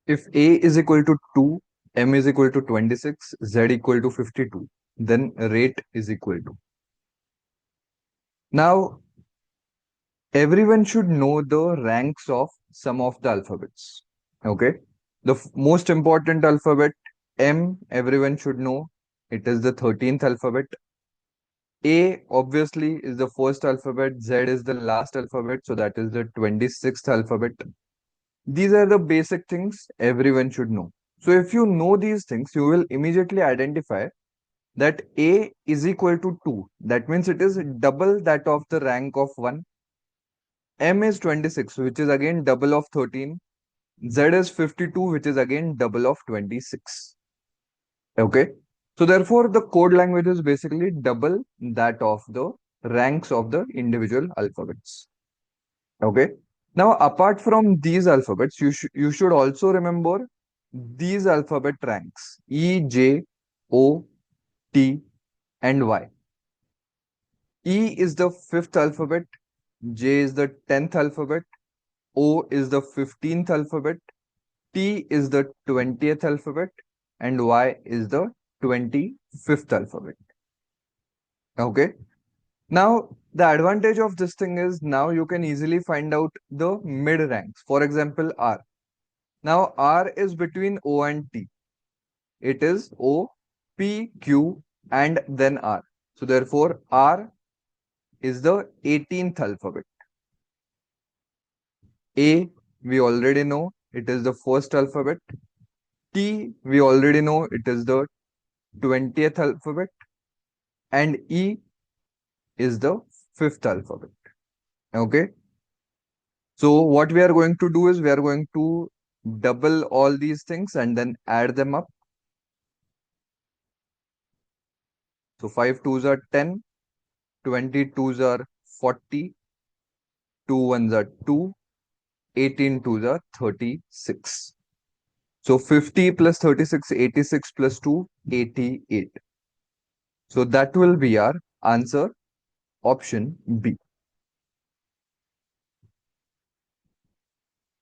If A is equal to 2, M is equal to 26, Z equal to 52, then rate is equal to. Now, everyone should know the ranks of some of the alphabets. Okay. The most important alphabet, M, everyone should know. It is the 13th alphabet. A obviously is the first alphabet. Z is the last alphabet. So that is the 26th alphabet. These are the basic things everyone should know. So if you know these things, you will immediately identify that A is equal to 2. That means it is double that of the rank of 1. M is 26, which is again double of 13. Z is 52, which is again double of 26. Okay. So therefore, the code language is basically double that of the ranks of the individual alphabets. Okay. Now, apart from these alphabets, you should also remember these alphabet ranks: E, J, O, T, and Y. E is the fifth alphabet, J is the 10th alphabet, O is the 15th alphabet, T is the 20th alphabet, and Y is the 25th alphabet. Okay. Now, the advantage of this thing is now you can easily find out the mid ranks. For example, R. Now, R is between O and T. It is O, P, Q, and then R. So, therefore, R is the 18th alphabet. A, we already know it is the first alphabet. T, we already know it is the 20th alphabet. And E is the fifth alphabet. Okay. So what we are going to do is we are going to double all these things and then add them up. So 5 twos are 10, 20 twos are 40, 2 ones are 2, 18 twos are 36. So 50 plus 36, 86 plus 2, 88. So that will be our answer, option B.